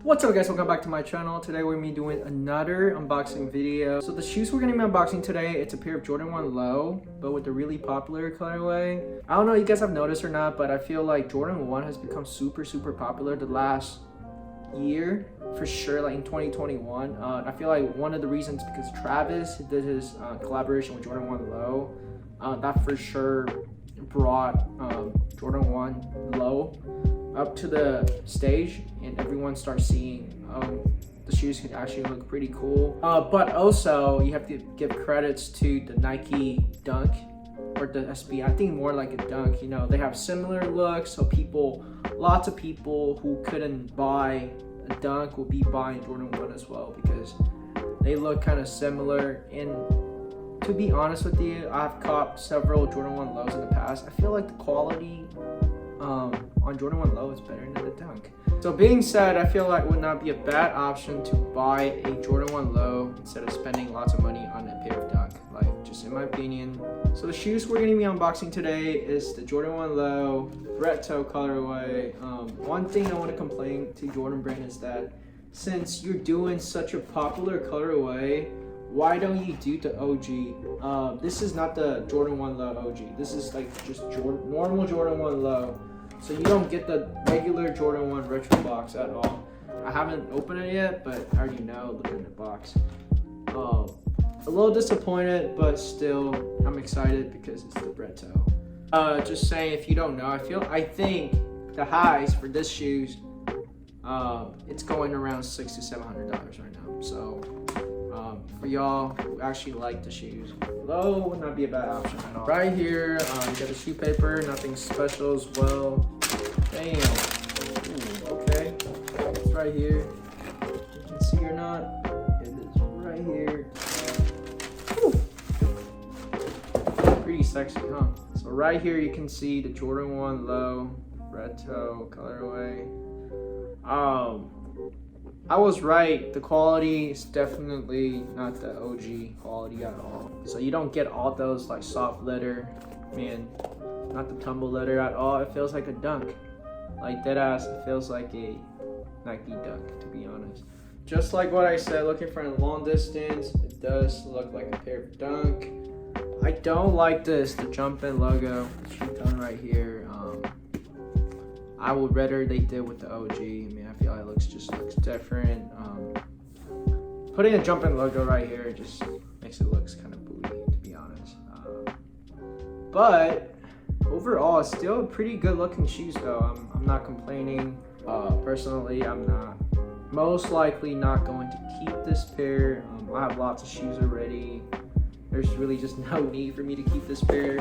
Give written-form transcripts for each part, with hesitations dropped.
What's up guys, welcome back to my channel. Today we're going to be doing another unboxing video. So the shoes we're going to be unboxing today, it's a pair of Jordan 1 Low, but with the really popular colorway. I don't know if you guys have noticed or not, but I feel like Jordan 1 has become super popular the last year, for sure, like in 2021. I feel like one of the reasons because Travis did his collaboration with Jordan 1 Low. That for sure brought Jordan 1 Low up to the stage, and everyone starts seeing the shoes can actually look pretty cool. But also you have to give credits to the Nike Dunk or the SB. I think more like a Dunk. You know, they have similar looks, so lots of people who couldn't buy a Dunk will be buying Jordan 1 as well because they look kind of similar. And to be honest with you, I've copped several Jordan 1 Lows in the past. I feel like the quality on Jordan 1 Low is better than the Dunk. So being said, I feel like it would not be a bad option to buy a Jordan 1 Low instead of spending lots of money on a pair of Dunk, like just in my opinion. So the shoes we're going to be unboxing today is the Jordan 1 Low Bred toe colorway. One thing I want to complain to Jordan brand is that since you're doing such a popular colorway, why don't you do the OG? This is not the Jordan 1 Low OG. This is like just normal Jordan 1 Low. So you don't get the regular Jordan 1 retro box at all. I haven't opened it yet, but I already know looking at the box. A little disappointed, but still I'm excited because it's the Bred toe. Just saying, if you don't know, I think the highs for this shoes, it's going around $600 to $700 right now. So for y'all who actually like the shoes, low would not be a bad option at all. Right here, you got the shoe paper, nothing special as well. Damn. Ooh, okay. It's right here. You can see or not, it is right here. Pretty sexy, huh? So right here you can see the Jordan 1 Low Bred toe colorway. I was right, the quality is definitely not the OG quality at all. So you don't get all those like soft leather, man, not the tumble leather at all. It feels like a Dunk, like dead ass. It feels like a Nike Dunk, to be honest. Just like what I said, looking for a long distance, it does look like a pair of Dunk. I don't like the jump-in logo, the shoe tone right here. I would rather they did with the OG. I mean, I feel like it looks different. Putting a jump-in logo right here just makes it look kind of booty, to be honest. But overall, it's still a pretty good-looking shoes, though. I'm not complaining. Personally, I'm not. Most likely not going to keep this pair. I have lots of shoes already. There's really just no need for me to keep this pair.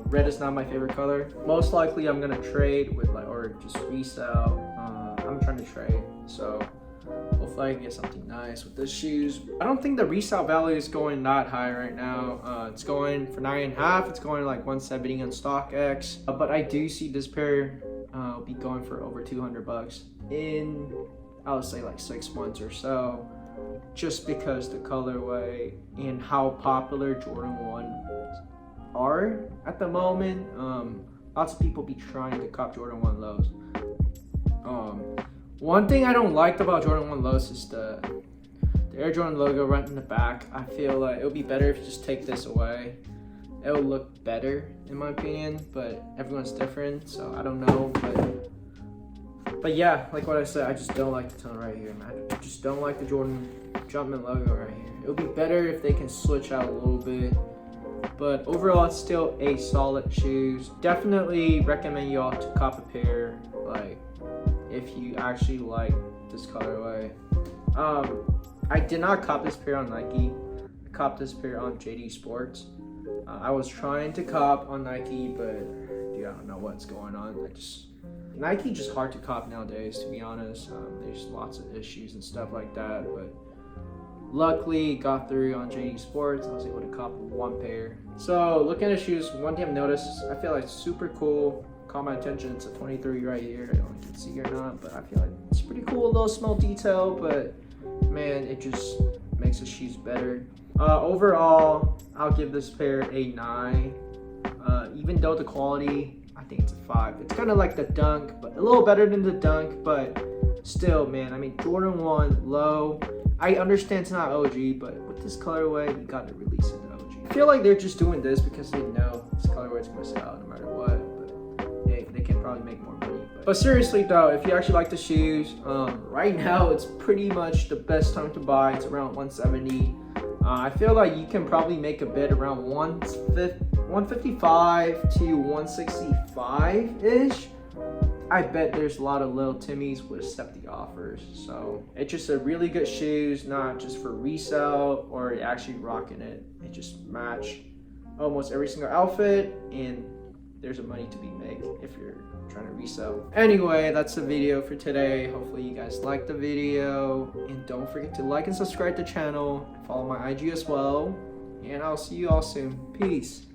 Red is not my favorite color. Most likely I'm gonna trade with or just resell. I'm trying to trade, so hopefully I can get something nice with this shoes. I don't think the resale value is going that high right now. It's going for 9.5. It's going like 170 on StockX. But I do see this pair will be going for over 200 bucks in, I would say, like 6 months or so. Just because the colorway and how popular Jordan 1 are at the moment. Lots of people be trying to cop Jordan 1 Lows. One thing I don't like about Jordan 1 Lows is the Air Jordan logo right in the back. I feel like it would be better if you just take this away. It will look better in my opinion, but everyone's different, so I don't know. But yeah, like what I said, I just don't like the tone right here, man. I just don't like the Jordan Jumpman logo right here. It would be better if they can switch out a little bit. But overall, it's still a solid shoes. Definitely recommend y'all to cop a pair, like, if you actually like this colorway. I did not cop this pair on Nike. I copped this pair on JD Sports. I was trying to cop on Nike, but dude, I don't know what's going on. Nike just hard to cop nowadays, to be honest. There's lots of issues and stuff like that, but luckily got through on JD Sports. I was able to cop one pair. So looking at shoes, one thing I've noticed, I feel like it's super cool. Caught my attention, it's a 23 right here. I don't know if you can see or not, but I feel like it's pretty cool, a little small detail, but man, it just makes the shoes better. Overall, I'll give this pair a 9. Even though the quality, I think it's a 5. It's kind of like the Dunk, but a little better than the Dunk, but still, man, I mean, Jordan 1 low. I understand it's not OG, but with this colorway, you gotta release it to OG. I feel like they're just doing this because they know this colorway is gonna sell no matter what. But they can probably make more money. But seriously though, if you actually like the shoes, right now it's pretty much the best time to buy. It's around 170. I feel like you can probably make a bid around 155 to 165 ish. I bet there's a lot of little Timmies would accept the offers. So it's just a really good shoes, not just for resale or actually rocking it. It just match almost every single outfit, and there's a money to be made if you're trying to resell. Anyway, that's the video for today. Hopefully you guys liked the video, and don't forget to like and subscribe to the channel. Follow my IG as well, and I'll see you all soon. Peace.